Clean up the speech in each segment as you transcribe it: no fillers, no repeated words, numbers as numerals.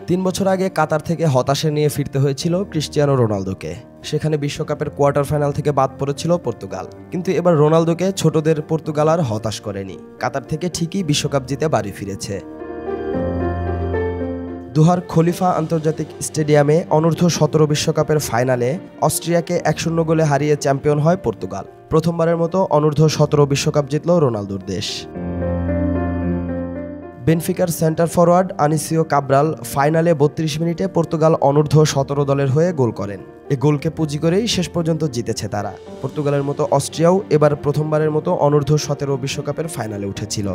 ৩ বছর আগে কাতার থেকে হতাশা নিয়ে ফিরতে হয়েছিল ক্রিস্টিয়ানো রোনালদোকে। সেখানে বিশ্বকাপের কোয়ার্টার ফাইনাল থেকে বাদ পড়েছিল পর্তুগাল। কিন্তু এবার রোনালদোকে ছোটদের পর্তুগাল আর হতাশ করেনি। কাতার থেকে ঠিকই বিশ্বকাপ জিতে বাড়ি ফিরেছে। দোহার খলিফা আন্তর্জাতিক স্টেডিয়ামে অনূর্ধ্ব-17 বিশ্বকাপের ফাইনালে অস্ট্রিয়াকে 1-0 গোলে হারিয়ে চ্যাম্পিয়ন হয় পর্তুগাল। প্রথমবারের মতো অনূর্ধ্ব-17 বিশ্বকাপ জিতল রোনালদোর দেশ। বেনফিকার সেন্টার ফরওয়ার্ড আনিসিও কাব্রাল ফাইনালে 32 মিনিটে পর্তুগাল অনূর্ধ্ব-17 দলের হয়ে গোল করেন। এ গোলকে পুঁজি করেই শেষ পর্যন্ত জিতেছে তারা। পর্তুগালের মতো অস্ট্রিয়াও এবার প্রথমবারের মতো অনূর্ধ্ব-17 বিশ্বকাপের ফাইনালে উঠেছিল।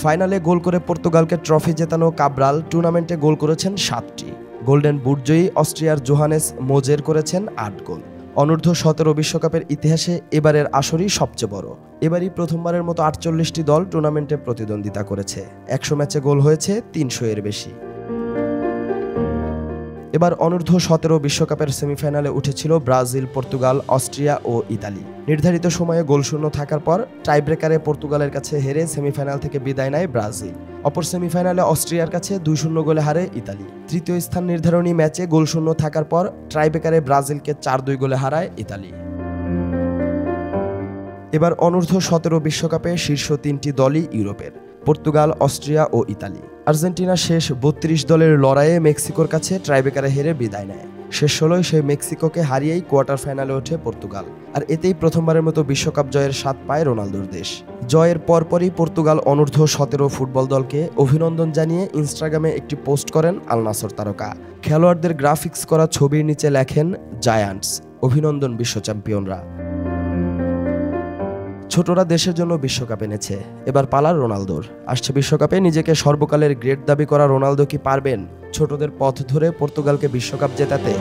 ফাইনালে গোল করে পর্তুগালকে ট্রফি জেতানো কাব্রাল টুর্নামেন্টে গোল করেছেন 7টি। গোল্ডেন বুটজয়ী অস্ট্রিয়ার জোহানেস মোজের করেছেন 8 গোল। অনূর্ধ্ব-17 বিশ্বকাপের ইতিহাসে এবারের আসরই সবচেয়ে বড়। এবারই প্রথমবারের মতো 48টি দল টুর্নামেন্টে প্রতিদ্বন্দ্বিতা করেছে। 100 ম্যাচে গোল হয়েছে 300 এর বেশি। এবার অনূর্ধ্ব-17 বিশ্বকাপের সেমিফাইনালে উঠেছিল ব্রাজিল, পর্তুগাল, অস্ট্রিয়া ও ইতালি। নির্ধারিত সময়ে গোলশূন্য থাকার পর টাইব্রেকারে পর্তুগালের কাছে হেরে সেমিফাইনাল থেকে বিদায় নেয় ব্রাজিল। অপর সেমিফাইনালে অস্ট্রিয়ার কাছে 2-0 গোলে হারে ইতালি। তৃতীয় স্থান নির্ধারণী ম্যাচে গোলশূন্য থাকার পর টাইব্রেকারে ব্রাজিলকে 4-2 গোলে হারায় ইতালি। এবার অনূর্ধ্ব-17 বিশ্বকাপে শীর্ষ 3টি দলই ইউরোপের: পর্তুগাল, অস্ট্রিয়া ও ইতালি। আর্জেন্টিনা শেষ 32 দলের লড়াইয়ে মেক্সিকোর কাছে টাইব্রেকারে হেরে বিদায় নেয়। শেষ 16 সেই মেক্সিকোকে হারিয়েই কোয়ার্টার ফাইনালে ওঠে পর্তুগাল। আর এতেই প্রথমবারের মতো বিশ্বকাপ জয়ের স্বাদ পায় রোনালদোর দেশ। জয়ের পরপরই পর্তুগাল অনূর্ধ্ব-17 ফুটবল দলকে অভিনন্দন জানিয়ে ইনস্টাগ্রামে একটি পোস্ট করেন আল নাসর তারকা। খেলোয়াড়দের গ্রাফিক্স করা ছবির নিচে লেখেন, জায়ান্টস, অভিনন্দন বিশ্ব চ্যাম্পিয়নরা। ছোটরা দেশের জন্য বিশ্বকাপ এনেছে, এবার পালার রোনালদোর। আসছে বিশ্বকাপে নিজেকে সর্বকালের গ্রেট দাবি করা রোনালদো কি পারবেন ছোটদের পথ ধরে পর্তুগালকে বিশ্বকাপ জেতাতে?